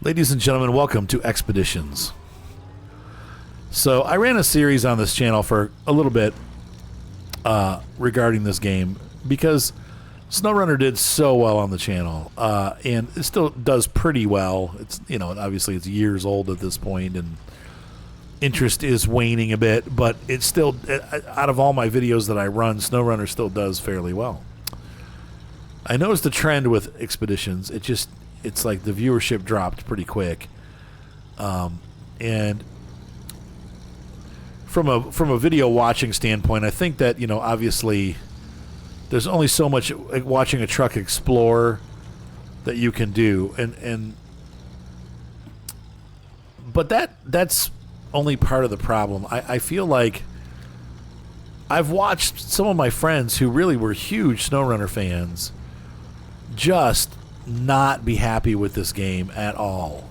Ladies and gentlemen, welcome to Expeditions. So I ran a series on this channel for a little bit regarding this game because SnowRunner did so well on the channel, and it still does pretty well. It's, you know, obviously it's years old at this point, and interest is waning a bit, but it's still, out of all my videos that I run, SnowRunner still does fairly well. I noticed the trend with Expeditions. It's like the viewership dropped pretty quick, and from a video watching standpoint, I think that, you know, obviously there's only so much like watching a truck explore that you can do, but that's only part of the problem. I feel like I've watched some of my friends who really were huge SnowRunner fans just not be happy with this game at all.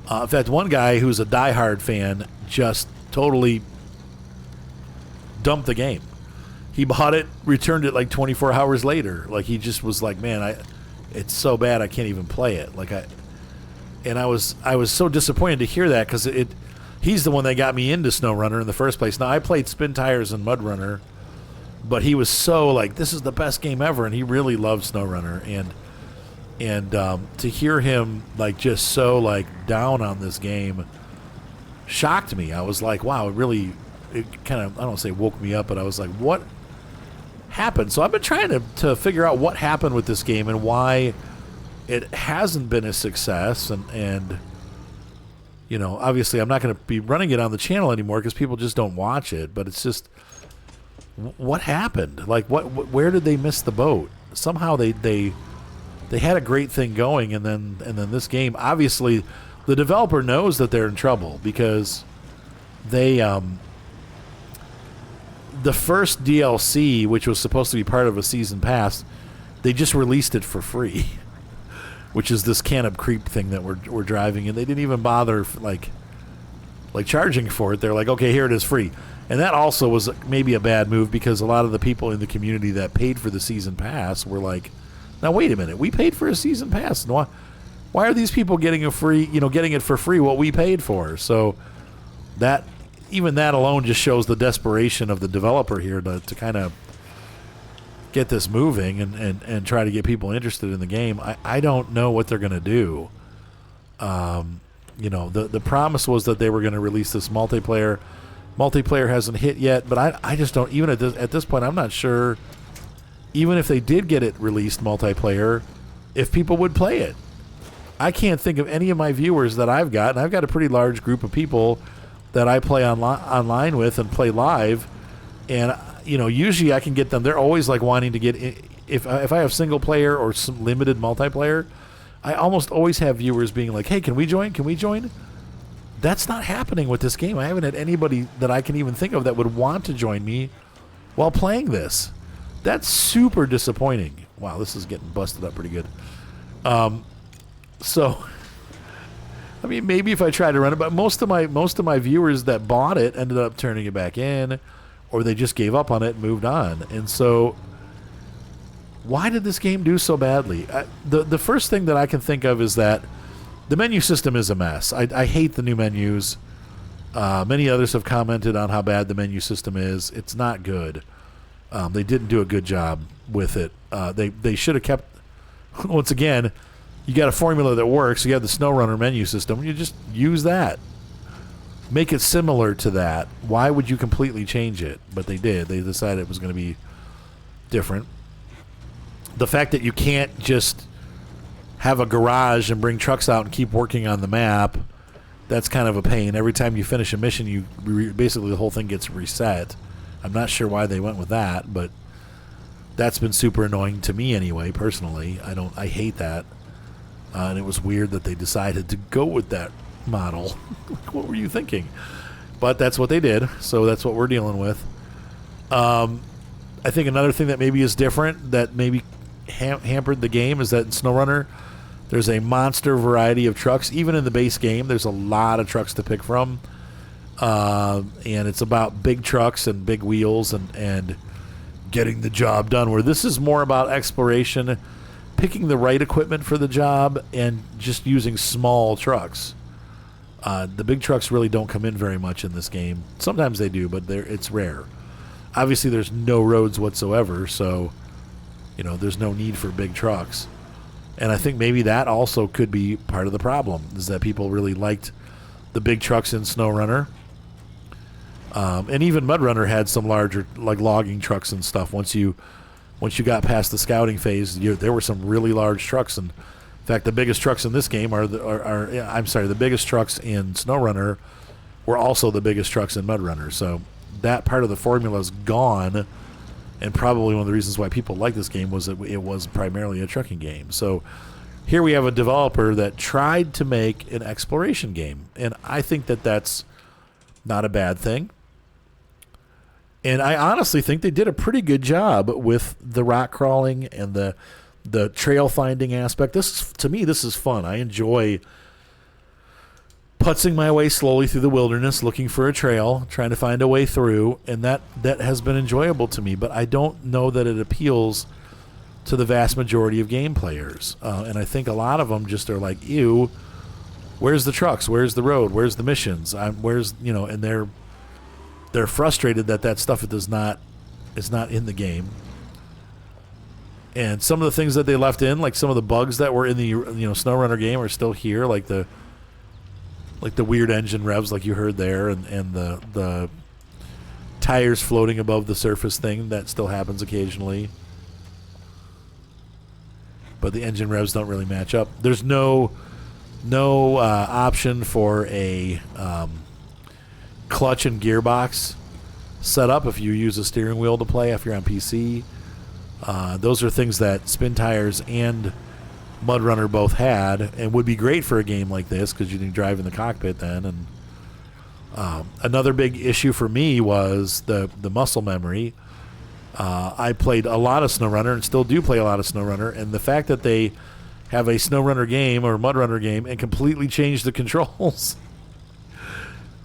In fact, one guy who's a diehard fan just totally dumped the game. He bought it, returned it like 24 hours later. Like, he just was like, man, it's so bad I can't even play it. I was so disappointed to hear that, because he's the one that got me into SnowRunner in the first place. Now, I played Spin Tires and Mudrunner, but he was so like, this is the best game ever, and he really loved SnowRunner, and to hear him like just so like down on this game shocked me. I was like, wow, it kind of, I don't say woke me up, but I was like, what happened? So I've been trying to figure out what happened with this game and why it hasn't been a success, and you know, obviously I'm not going to be running it on the channel anymore because people just don't watch it, but it's just, what happened? Like, where did they miss the boat? Somehow they had a great thing going, and then this game, obviously the developer knows that they're in trouble, because they the first DLC, which was supposed to be part of a season pass, they just released it for free, which is this Canop Creep thing that we're driving, and they didn't even bother like charging for it. They're like, okay, here it is, free. And that also was maybe a bad move, because a lot of the people in the community that paid for the season pass were like, now wait a minute, we paid for a season pass. Why are these people getting it for free what we paid for? So that alone just shows the desperation of the developer here to kind of get this moving and try to get people interested in the game. I don't know what they're going to do. You know, the promise was that they were going to release this multiplayer. Multiplayer hasn't hit yet, but I just don't, even at this point, I'm not sure, even if they did get it released multiplayer, if people would play it. I can't think of any of my viewers that I've got, and I've got a pretty large group of people that I play online with and play live, and you know, usually I can get them. They're always like wanting to get in. If I have single player or some limited multiplayer, I almost always have viewers being like, hey, can we join? Can we join? That's not happening with this game. I haven't had anybody that I can even think of that would want to join me while playing this. That's super disappointing. Wow, this is getting busted up pretty good. So, I mean, maybe if I try to run it, but most of my viewers that bought it ended up turning it back in, or they just gave up on it and moved on. And so, why did this game do so badly? The first thing that I can think of is that the menu system is a mess. I hate the new menus. Many others have commented on how bad the menu system is. It's not good. They didn't do a good job with it. They should have kept, once again, you got a formula that works. You have the SnowRunner menu system. You just use that. Make it similar to that. Why would you completely change it? But they did. They decided it was going to be different. The fact that you can't just have a garage and bring trucks out and keep working on the map, that's kind of a pain. Every time you finish a mission, basically the whole thing gets reset. I'm not sure why they went with that, but that's been super annoying to me anyway, personally. I hate that. And it was weird that they decided to go with that model. What were you thinking? But that's what they did, so that's what we're dealing with. I think another thing that maybe is different, that maybe hampered the game, is that in SnowRunner, there's a monster variety of trucks. Even in the base game, there's a lot of trucks to pick from. And it's about big trucks and big wheels and getting the job done, where this is more about exploration picking the right equipment for the job and just using small trucks. The big trucks really don't come in very much in this game. Sometimes they do, but it's rare. Obviously, there's no roads whatsoever, so there's no need for big trucks. And I think maybe that also could be part of the problem, is that people really liked the big trucks in SnowRunner. And even Mudrunner had some larger, like logging trucks and stuff. Once you got past the scouting phase, there were some really large trucks. And in fact, the biggest trucks in this game the biggest trucks in SnowRunner were also the biggest trucks in Mudrunner. So that part of the formula is gone. And probably one of the reasons why people like this game was that it was primarily a trucking game. So here we have a developer that tried to make an exploration game. And I think that that's not a bad thing. And I honestly think they did a pretty good job with the rock crawling and the trail finding aspect. To me, this is fun. I enjoy putzing my way slowly through the wilderness, looking for a trail, trying to find a way through, and that has been enjoyable to me. But I don't know that it appeals to the vast majority of game players. And I think a lot of them just are like, ew, where's the trucks? Where's the road? Where's the missions? And they're frustrated that stuff is not in the game. And some of the things that they left in, like some of the bugs that were in the SnowRunner game, are still here, like the weird engine revs, like you heard there, and the tires floating above the surface thing that still happens occasionally. But the engine revs don't really match up. There's no option for a clutch and gearbox setup if you use a steering wheel to play if you're on PC. Those are things that Spin Tires and Mudrunner both had, and would be great for a game like this because you can drive in the cockpit then. And another big issue for me was the muscle memory. I played a lot of SnowRunner and still do play a lot of SnowRunner, and the fact that they have a SnowRunner game or Mudrunner game and completely change the controls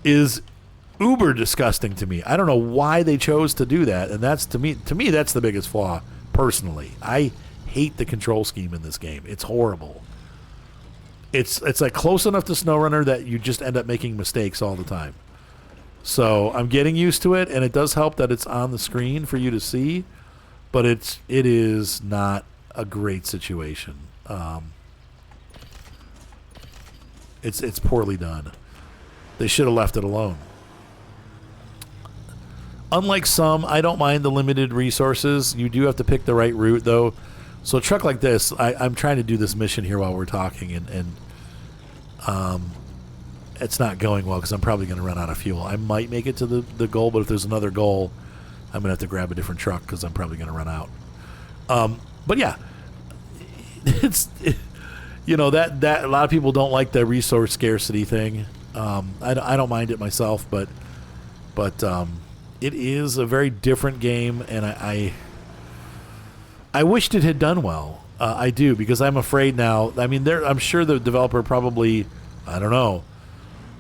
is uber disgusting to me. I don't know why they chose to do that, and that's to me that's the biggest flaw personally. I hate the control scheme in this game. It's horrible. It's like close enough to SnowRunner that you just end up making mistakes all the time. So I'm getting used to it, and it does help that it's on the screen for you to see, but it is not a great situation. It's poorly done. They should have left it alone. Unlike some, I don't mind the limited resources. You do have to pick the right route, though. So a truck like this, I'm trying to do this mission here while we're talking, and it's not going well because I'm probably going to run out of fuel. I might make it to the goal, but if there's another goal, I'm going to have to grab a different truck because I'm probably going to run out. But yeah, that a lot of people don't like the resource scarcity thing. I don't mind it myself, but it is a very different game, and I wished it had done well. I do, because I'm afraid now. I mean, I'm sure the developer probably, I don't know,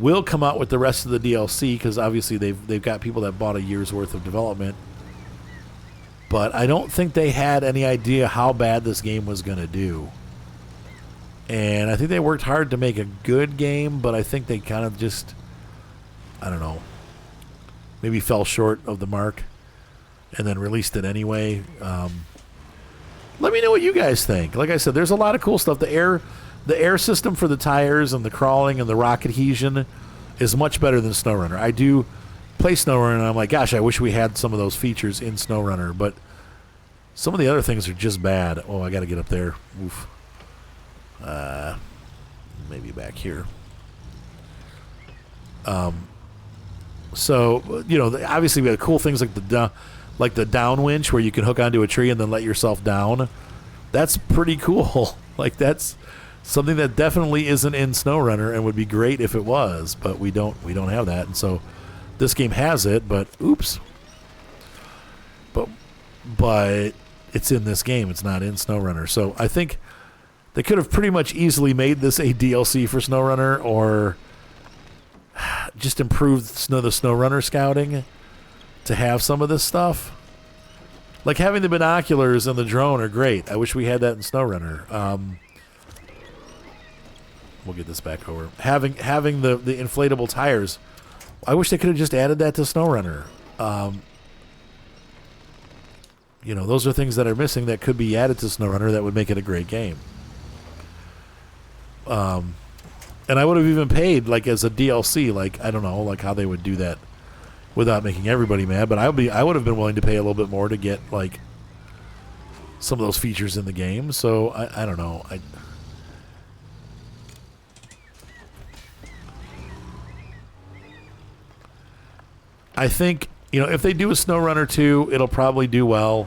will come out with the rest of the DLC because obviously they've got people that bought a year's worth of development. But I don't think they had any idea how bad this game was going to do. And I think they worked hard to make a good game, but I think they kind of just, I don't know, maybe fell short of the mark and then released it anyway. Let me know what you guys think. Like I said, there's a lot of cool stuff. The air system for the tires and the crawling and the rock adhesion is much better than SnowRunner. I do play SnowRunner, and I'm like, gosh, I wish we had some of those features in SnowRunner, but some of the other things are just bad. Oh, I got to get up there. Oof. Maybe back here. So, obviously we have cool things like the down winch where you can hook onto a tree and then let yourself down. That's pretty cool. Like, that's something that definitely isn't in SnowRunner and would be great if it was, but we don't have that. And so this game has it, but oops. But it's in this game. It's not in SnowRunner. So I think they could have pretty much easily made this a DLC for SnowRunner, or just improved the SnowRunner scouting to have some of this stuff. Like having the binoculars and the drone are great. I wish we had that in SnowRunner. We'll get this back over. Having the inflatable tires. I wish they could have just added that to SnowRunner. You know, those are things that are missing that could be added to SnowRunner that would make it a great game. And I would have even paid, like, as a DLC, like, I don't know, like how they would do that without making everybody mad, but I would have been willing to pay a little bit more to get, like, some of those features in the game. So I don't know. I think, you know, if they do a SnowRunner 2, it'll probably do well.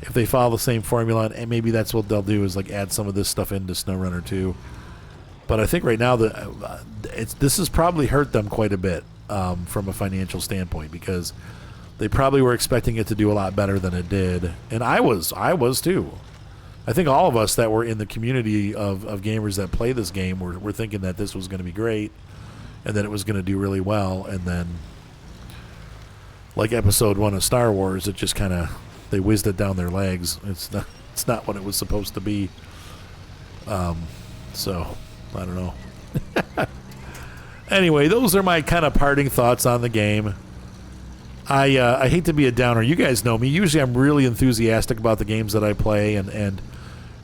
If they follow the same formula, and maybe that's what they'll do, is like add some of this stuff into SnowRunner 2. But I think right now this has probably hurt them quite a bit from a financial standpoint, because they probably were expecting it to do a lot better than it did, and I was too. I think all of us that were in the community of gamers that play this game were thinking that this was going to be great, and that it was going to do really well, and then, like Episode 1 of Star Wars, it just kind of, they whizzed it down their legs. It's not what it was supposed to be. So I don't know. Anyway, those are my kind of parting thoughts on the game. I hate to be a downer. You guys know me. Usually I'm really enthusiastic about the games that I play, and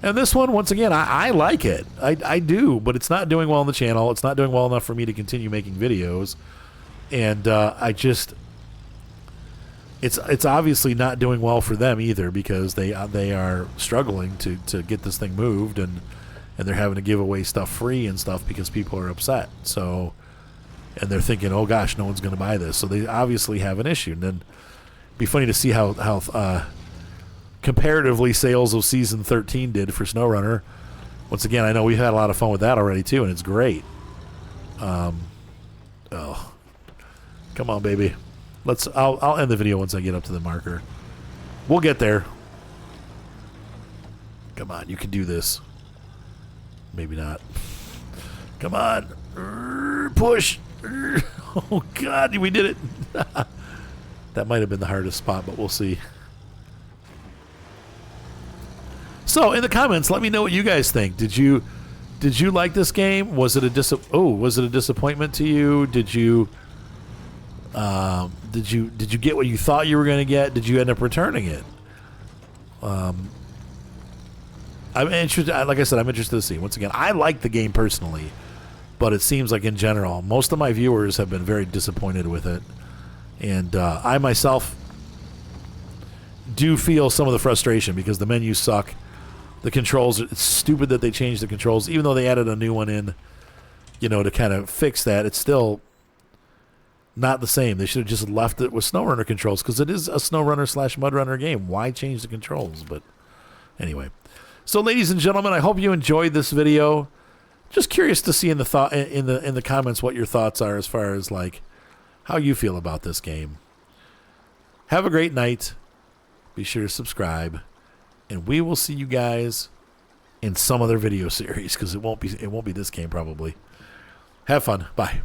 this one, once again, I like it. I do, but it's not doing well on the channel. It's not doing well enough for me to continue making videos, and it's obviously not doing well for them either, because they are struggling to get this thing moved, and they're having to give away stuff free and stuff because people are upset. So, and they're thinking, oh gosh, no one's going to buy this. So they obviously have an issue. And then it'd be funny to see how comparatively sales of Season 13 did for SnowRunner. Once again, I know we've had a lot of fun with that already too, and it's great. Oh, come on, baby. I'll end the video once I get up to the marker. We'll get there. Come on, you can do this. Maybe not. Come on. Push. Oh, God, we did it. That might have been the hardest spot, but we'll see. So, in the comments, let me know what you guys think. Did you like this game? Was it a disappointment to you? Did you get what you thought you were going to get? Did you end up returning it? I'm interested. Like I said, I'm interested to see. Once again, I like the game personally, but it seems like in general, most of my viewers have been very disappointed with it, and I myself do feel some of the frustration because the menus suck. The controls, it's stupid that they changed the controls, even though they added a new one in, you know, to kind of fix that. It's still not the same. They should have just left it with SnowRunner controls, because it is a SnowRunner/Mudrunner game. Why change the controls? But anyway. So, ladies and gentlemen, I hope you enjoyed this video. Just curious to see in the comments what your thoughts are as far as like how you feel about this game. Have a great night. Be sure to subscribe, and we will see you guys in some other video series, because it won't be this game probably. Have fun. Bye.